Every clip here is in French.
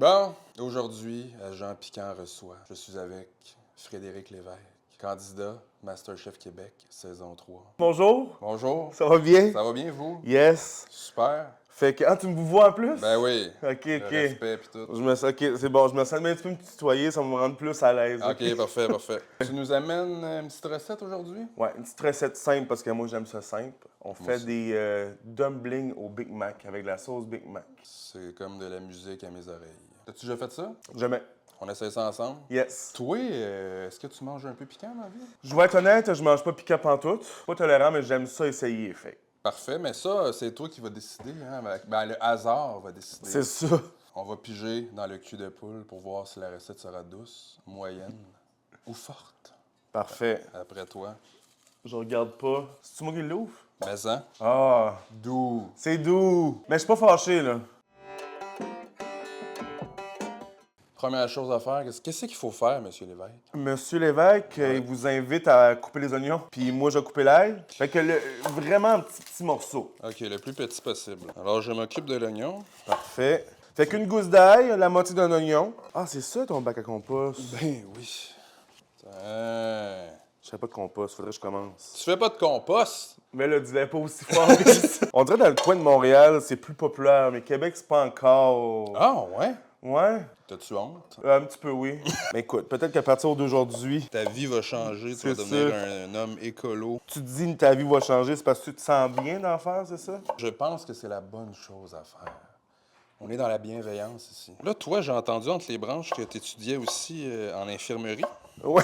Bon, aujourd'hui, Jean Piquant reçoit. Je suis avec Frédéric Lévesque, candidat MasterChef Québec, saison 3. Bonjour. Bonjour. Ça va bien? Ça va bien, vous? Yes. Super. Fait que, tu me vois en plus? Ben oui. Ok, Le respect pis tout. Ok, c'est bon, je me sens bien, tu peux me tutoyer, ça va me rendre plus à l'aise. Ok, parfait, parfait. Tu nous amènes une petite recette aujourd'hui? Ouais, une petite recette simple parce que moi j'aime ça simple. On fait aussi. des dumplings au Big Mac avec la sauce Big Mac. C'est comme de la musique à mes oreilles. As-tu déjà fait ça? Jamais. On essaie ça ensemble? Yes. Toi, est-ce que tu manges un peu piquant dans la vie? Je vais être honnête, je mange pas piquant pantoute. Pas tolérant, mais j'aime ça essayer, fait. Parfait, mais ça, c'est toi qui vas décider. Hein? Ben, le hasard va décider. C'est ça. On va piger dans le cul de poule pour voir si la recette sera douce, moyenne ou forte. Parfait. Après toi. Je regarde pas. C'est-tu moi qui l'ouvre? Mais ça, Ah, doux. c'est doux. Mais je suis pas fâché, là. Première chose à faire, qu'est-ce qu'il faut faire, Monsieur Lévesque? Monsieur Lévesque, il vous invite à couper les oignons, puis moi, je vais couper l'ail. Fait que vraiment un petit morceau. OK, le plus petit possible. Alors, je m'occupe de l'oignon. Parfait. Fait qu'une gousse d'ail, la moitié d'un oignon. Ah, c'est ça ton bac à compost? Ben oui. Je sais pas de compost, faudrait que je commence. Tu fais pas de compost? Mais là, dis-le pas aussi fort que ça. On dirait dans le coin de Montréal, c'est plus populaire, mais Québec, c'est pas encore. Ah, ouais? Ouais? T'as-tu honte? Un petit peu, oui. Mais écoute, peut-être qu'à partir d'aujourd'hui, Ta vie va changer, tu vas C'est devenir ça. un homme écolo. tu te dis que ta vie va changer, c'est parce que tu te sens bien d'en faire, c'est ça? Je pense que c'est la bonne chose à faire. On est dans la bienveillance ici. Là, toi, j'ai entendu entre les branches que tu étudiais aussi en infirmerie. Ouais.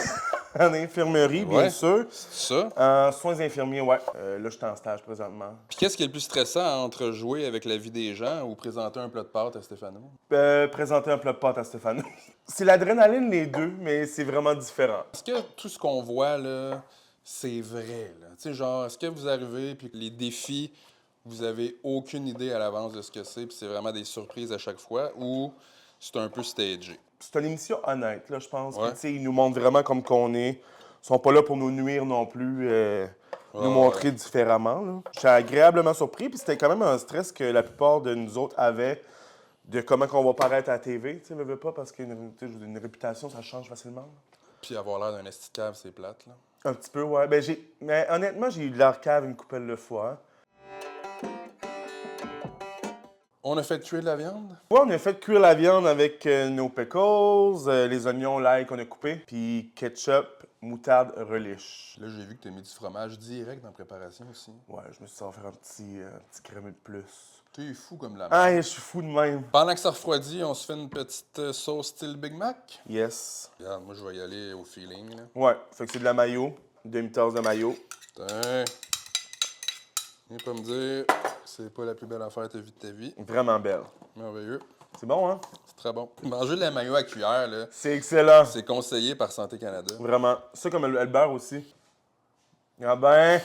En infirmerie, bien Ouais. sûr. C'est ça? En soins infirmiers, ouais. Là, je suis en stage présentement. Puis qu'est-ce qui est le plus stressant entre jouer avec la vie des gens ou présenter un plat de pâtes à Stéphano? Présenter un plat de pâtes à Stéphane. C'est l'adrénaline, les deux, mais c'est vraiment différent. Est-ce que tout ce qu'on voit, là, c'est vrai, là? Tu sais, genre, est-ce que vous arrivez, puis les défis, vous avez aucune idée à l'avance de ce que c'est, puis c'est vraiment des surprises à chaque fois, ou c'est un peu stagé? C'est une émission honnête, là, je pense. Ouais. Puis, tu sais, ils nous montrent vraiment comme qu'on est. Ils sont pas là pour nous nuire non plus, nous montrer différemment, là. J'étais agréablement surpris, puis c'était quand même un stress que la plupart de nous autres avaient de comment qu'on va paraître à la TV. Tu sais, veux pas, parce qu'une réputation, ça change facilement. Là. Puis avoir l'air d'un esti de cave, c'est plate, là. Un petit peu, ouais. Mais honnêtement, j'ai eu de l'air cave une couple de fois. Hein. On a fait cuire de la viande? Ouais, on a fait cuire la viande avec nos pickles, les oignons, l'ail qu'on a coupé, puis ketchup, moutarde, relish. Là, j'ai vu que tu as mis du fromage direct dans la préparation aussi. Ouais, je me suis dit, ça va faire un petit crémeux de plus. T'es fou comme la Ah, je suis fou de même. Pendant que ça refroidit, on se fait une petite sauce style Big Mac. Yes. Regarde, moi, je vais y aller au feeling, là. Ouais, fait que c'est de la mayo, demi-tasse de mayo. Putain. Viens pas me dire que c'est pas la plus belle affaire que t'as vue de ta vie. Vraiment belle. Merveilleux. C'est bon, hein? C'est très bon. Manger de la mayo à cuillère, là, C'est excellent. c'est conseillé par Santé Canada. Vraiment. Ça comme le beurre aussi. Ah ben.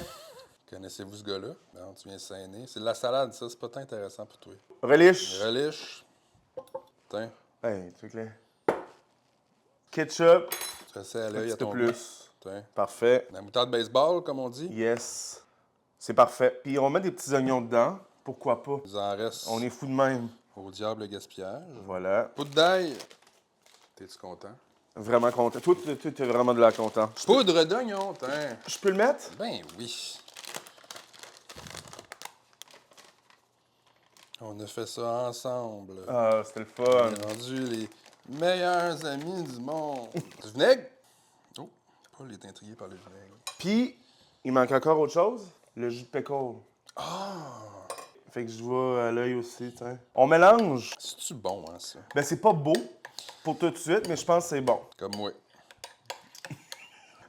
Connaissez-vous ce gars-là? Non, tu viens saigner. C'est de la salade, ça. C'est pas tant intéressant pour toi. Relish. Relish. Putain. Hey, c'est clair. Ketchup. Tu fais ça à Un l'œil à petit peu ton plus. goût. Putain. Parfait. La moutarde baseball, comme on dit. Yes. C'est parfait. Puis on met des petits oignons dedans. Pourquoi pas? Il en reste On est fou de même. au diable le gaspillage. Voilà. Poudre d'ail. T'es-tu content? Vraiment content. Toi, t'es vraiment de la content. Poudre d'oignon, tiens. Je peux le mettre? Ben oui. On a fait ça ensemble. Ah, c'était le On fun. est rendus les meilleurs amis du monde. Du vinaigre? Oh, Paul est intrigué par le vinaigre. Puis, il manque encore autre chose? Le jus de pickle. Ah! Fait que je vois à l'œil aussi, tiens. On mélange. C'est-tu bon, hein, ça? Ben, c'est pas beau pour tout de suite, mais je pense que c'est bon. Comme moi.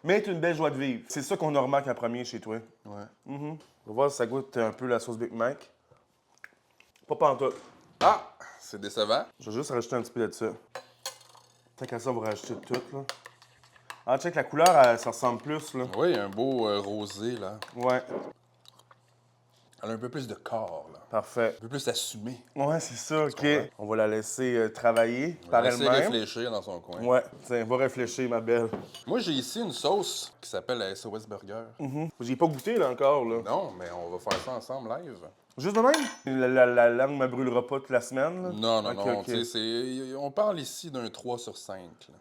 Mais c'est une belle joie de vivre. C'est ça qu'on a remarqué en premier chez toi. Ouais. On va voir si ça goûte un peu la sauce Big Mac. Pas pantoute. Ah! C'est décevant. Je vais juste rajouter un petit peu de ça. Tant qu'à ça, on va rajouter tout, là. Ah, check, la couleur, ça ressemble plus, là. Oui, un beau rosé, là. Ouais. Elle a un peu plus de corps, là. Parfait. Un peu plus assumé. Ouais, c'est ça, OK. comprends? On va la laisser travailler On par va laisser elle-même. réfléchir dans son coin. Ouais, tiens, va réfléchir, ma belle. Moi, j'ai ici une sauce qui s'appelle la SOS Burger. J'y ai pas goûté, là, encore, là. Non, mais on va faire ça ensemble live. Juste de même? La langue me brûlera pas toute la semaine, là? Non, non, OK, non. OK. Tu sais, on parle ici d'un 3 sur 5. Là.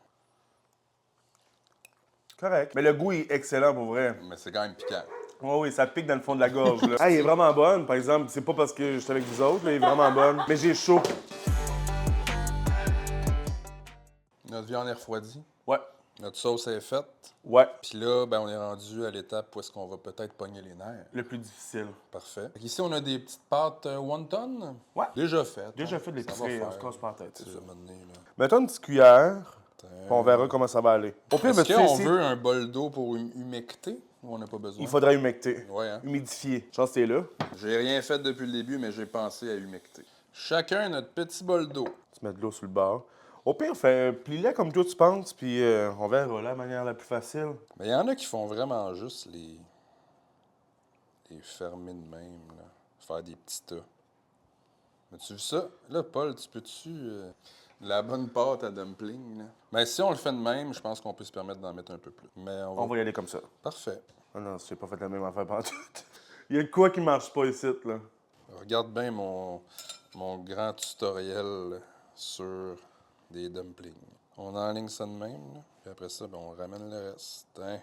Correct. Mais le goût est excellent, pour vrai. Mais c'est quand même piquant. Oui, oui, ça pique dans le fond de la gorge, là. Ah, elle est vraiment bonne, par exemple. C'est pas parce que je suis avec vous autres, là, elle est vraiment bonne. Mais j'ai chaud. Notre viande est refroidie. Ouais. Notre sauce est faite. Ouais. Puis là, ben, on est rendu à l'étape où est-ce qu'on va peut-être pogner les nerfs. Le plus difficile. Parfait. Fait ici, on a des petites pâtes wonton. Ouais. Déjà faites. Déjà hein. fait de Ça va l'épicerie, on se faire. casse pas la tête, c'est C'est ça. ça, maintenant, là. Mettons une petite cuillère, puis Tiens. on verra comment ça va aller. Au pire, Est-ce ben, tu sais, qu'on si- veut un bol d'eau pour humecter ou on n'a pas besoin? il faudra humecter. Ouais, hein? Humidifier. Chance que t'es là. J'ai rien fait depuis le début, mais j'ai pensé à humecter. Chacun notre petit bol d'eau. Tu mets de l'eau sur le bord. Au pire, plie-les comme toi tu penses, puis on verra la manière la plus facile. Mais il y en a qui font vraiment juste les fermer de même, là. Faire des petits tas. Mais tu vu ça? Là, Paul, tu peux-tu... la bonne pâte à dumpling, là? Mais si on le fait de même, je pense qu'on peut se permettre d'en mettre un peu plus. Mais on va... On va y aller comme ça. Parfait. Ah non, j'ai pas fait la même affaire pendant tout. Il y a de quoi qui marche pas ici, là. Regarde bien mon grand tutoriel sur des dumplings. On enligne ça de même, là. Puis après ça, ben, on ramène le reste. Hein?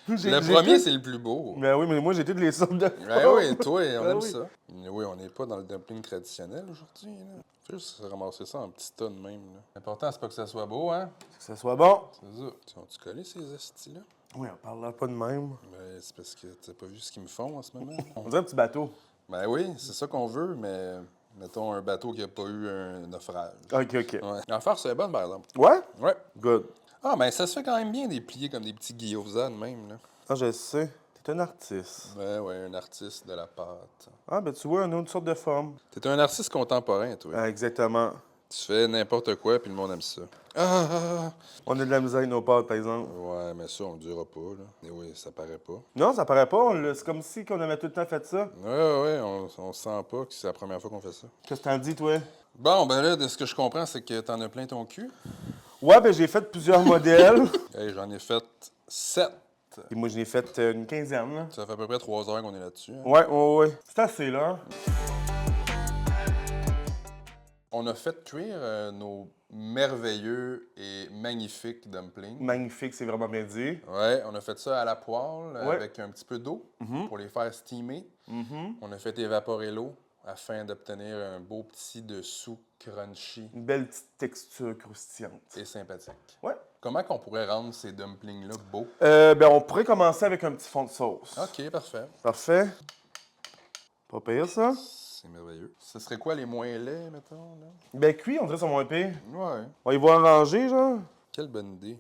Le premier, c'est le plus beau. Ben oui, mais moi, j'ai toutes les sortes de Ouais, oui, toi, on Ben aime oui. ça. Mais oui, on n'est pas dans le dumpling traditionnel aujourd'hui. Là. Faut juste ramasser ça en petits tas de même. Là. L'important, c'est pas que ça soit beau, hein? Que ça soit bon. C'est ça. Ont-tu collé ces astis-là? Oui, on parle là pas de même. Ben, c'est parce que t'as pas vu ce qu'ils me font en ce moment. On dirait un petit bateau. Ben oui, c'est ça qu'on veut, mais mettons un bateau qui a pas eu un naufrage. OK, OK. Ouais. La farce est bonne, par exemple. Ouais? Ouais. Good. Ah, ben ça se fait quand même bien des pliés comme des petits gyoza de même, là. Ah, je sais. T'es un artiste. Ben ouais, un artiste de la pâte. Ah, ben tu vois, une autre sorte de forme. T'es un artiste contemporain, toi. Ah, exactement. Tu fais n'importe quoi, puis le monde aime ça. Ah, ah, ah. On a de la misère avec nos pâtes, par exemple. Ouais, mais ça, on le dira pas, là. Et oui, ça paraît pas. Non, ça paraît pas. C'est comme si on avait tout le temps fait ça. Ouais, on sent pas que c'est la première fois qu'on fait ça. Qu'est-ce que t'en dis, toi? Bon, ben là, de ce que je comprends, c'est que t'en as plein ton cul. Ouais, ben j'ai fait plusieurs modèles. Hey, j'en ai fait 7. Et moi, j'en ai fait une quinzaine, là. Ça fait à peu près 3 heures qu'on est là-dessus. Hein. Ouais, ouais, ouais. C'est assez, là. On a fait cuire nos merveilleux et magnifiques dumplings. Magnifique, c'est vraiment bien dit. Ouais, on a fait ça à la poêle Ouais. avec un petit peu d'eau pour les faire steamer. Mhm. On a fait évaporer l'eau afin d'obtenir un beau petit dessous crunchy Une belle petite texture croustillante. et sympathique. Ouais. Comment qu'on pourrait rendre ces dumplings-là beaux? Ben, on pourrait commencer avec un petit fond de sauce. OK, parfait. Parfait. Pas pire, ça. C'est merveilleux. Ce serait quoi les moins laids, mettons? Là? Ben, cuit, on dirait son moins pire. Ouais. On va y voir ranger, genre. Quelle bonne idée.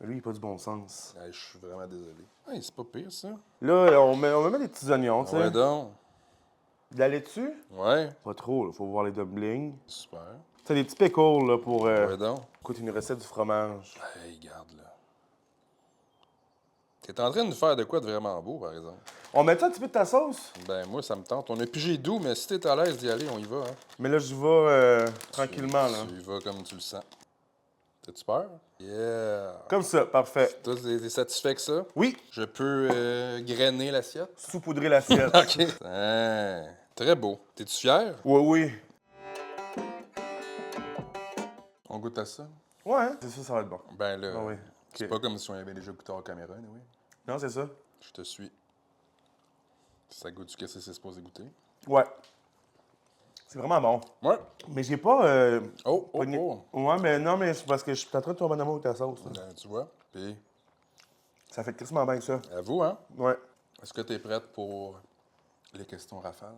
Lui, il n'a pas du bon sens. Hey, je suis vraiment désolé. Hey, c'est pas pire, ça. Là, on met des petits oignons, tu Ouais, sais. donc. De la laitue? Ouais. Pas trop, là. Faut voir les dumplings. Super. C'est des petits pickles, là, pour... Ouais, donc. Écoute, une recette du fromage. Hey, garde, là. T'es en train de nous faire de quoi de vraiment beau, par exemple? On met ça un petit peu de ta sauce? Ben, moi, ça me tente. On a pigé doux, mais si t'es à l'aise d'y aller, on y va, hein. Mais là, je vais tranquillement, là. Tu y vas comme tu le sens. T'as-tu peur? Yeah! Comme ça, parfait. Toi, t'es satisfait avec ça? Oui, Je peux grainer l'assiette? saupoudrer l'assiette. OK. Hein, très beau. T'es-tu fier? Oui, oui. On goûte à ça? Ouais, hein? C'est ça, ça va être bon. Ben là, Ah oui. c'est OK. pas comme si on avait déjà goûté en caméra, oui. Non, c'est ça? Je te suis. Ça goûte du qu'est-ce que c'est supposé goûter? Ouais. C'est vraiment bon. Ouais. Mais j'ai pas... Oh, oh, pogné- oh. Ouais, mais non, mais c'est parce que je suis en train de tomber en amour avec ta sauce. Là. Ben, tu vois. Puis, Ça fait crissement bien ça. à vous, hein? Ouais. Est-ce que t'es prête pour les questions rafales?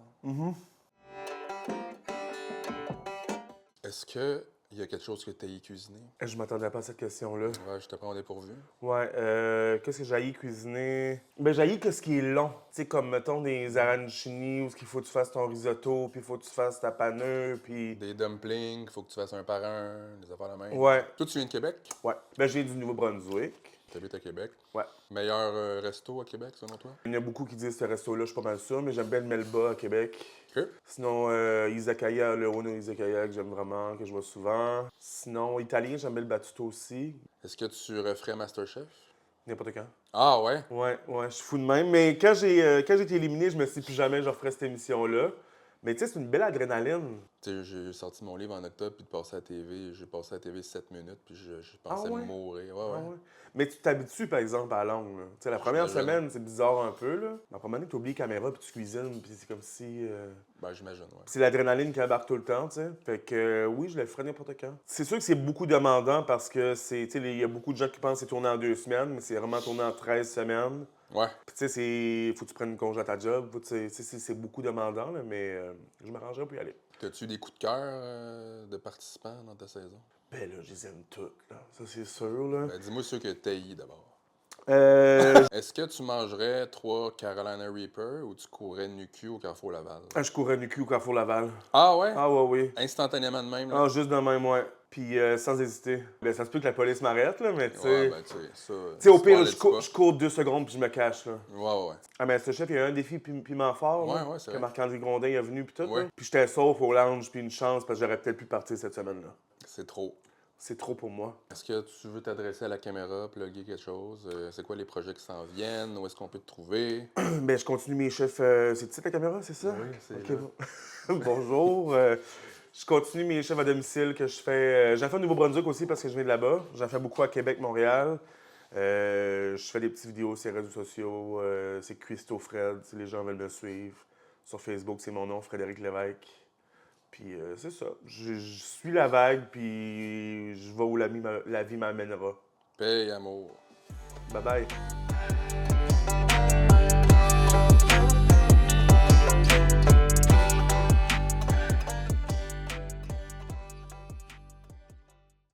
Est-ce que il y a quelque chose que tu as cuisiné? Je m'attendais pas à cette question-là. Ouais, je te prends au dépourvu. Ouais, qu'est-ce que j'ai cuisiner? Ben, j'ai qu'est-ce qui est long. Tu sais, comme, mettons, des arancini où il faut que tu fasses ton risotto, puis il faut que tu fasses ta panure, puis... Des dumplings, faut que tu fasses un par un, des affaires de même. Ouais, Toi, tu viens de Québec? ouais. Ben, j'ai du Nouveau-Brunswick. T'habites à Québec. Ouais. Meilleur resto à Québec, selon toi? Il y en a beaucoup qui disent ce resto-là, je suis pas mal sûr, mais j'aime bien le Melba à Québec. OK. Sinon, Izakaya, le Ono Izakaya, que j'aime vraiment, que je vois souvent. Sinon, italien, j'aime bien le Battuto aussi. Est-ce que tu referais MasterChef? N'importe quand. Ah ouais? Ouais, je suis fou de même. Mais quand j'ai été éliminé, je me suis dit plus jamais je referais cette émission-là. Mais tu sais, c'est une belle adrénaline. Tu sais, j'ai sorti mon livre en octobre, puis de passer à la TV, j'ai passé à la TV 7 minutes, puis je Ah pensais ouais? mourir. Ouais, Ah ouais. ouais. Mais tu t'habitues, par exemple, à la langue. Là. Tu sais, la première J'imagine. semaine, c'est bizarre un peu. Là. Mais après, tu oublies la caméra, puis tu cuisines, puis c'est comme si. Ben, j'imagine, ouais. C'est l'adrénaline qui embarque tout le temps, tu sais. Fait que oui, je le ferai n'importe quand. C'est sûr que c'est beaucoup demandant parce que c'est. Tu sais, il y a beaucoup de gens qui pensent que c'est tourné en 2 semaines, mais c'est vraiment tourné en 13 semaines. Ouais. Puis tu sais, c'est. Faut que tu prennes une congé à ta job. C'est beaucoup demandant, là, mais je m'arrangerai pour y aller. T'as-tu des coups de cœur de participants dans ta saison? Ben là, je les aime toutes, là. Ça, c'est sûr, là. Ben, dis-moi ceux que t'haïs d'abord. Euh, Est-ce que tu mangerais 3 Carolina Reaper ou tu courrais nu-cul au Carrefour Laval? je courais nu cul au Carrefour Laval. Ah ouais? Ah ouais, oui. Instantanément de même, là? Ah, juste de même, ouais. Puis sans hésiter. Ben, ça se peut que la police m'arrête, là, mais tu sais. Ouais, ben, tu sais, ça. Tu sais, au tu pire, parlais je du cours, pas. je cours 2 secondes puis je me cache, là. Ouais, ouais. Ah, mais ce chef, il y a un défi piment fort, là, Ouais, c'est que vrai. Marc-André Grondin est venu, puis tout. Ouais. Là. Puis j'étais sauf au lounge, puis une chance, parce que j'aurais peut-être pu partir cette semaine-là. C'est trop. C'est trop pour moi. Est-ce que tu veux t'adresser à la caméra, plugger quelque chose? C'est quoi les projets qui s'en viennent? Où est-ce qu'on peut te trouver? Ben, je continue mes chefs. C'est ici la caméra, c'est ça? Oui, c'est Ok, là. bon. Bonjour. Je continue mes chefs à domicile que je fais. J'en fais au Nouveau-Brunswick aussi parce que je viens de là-bas. J'en fais beaucoup à Québec, Montréal. Je fais des petites vidéos sur les réseaux sociaux. C'est Christo Fred, si les gens veulent me suivre. Sur Facebook, c'est mon nom, Frédéric Lévesque. Puis c'est ça. Je suis la vague, puis je vais où la vie m'amènera. Paix et amour. Bye bye.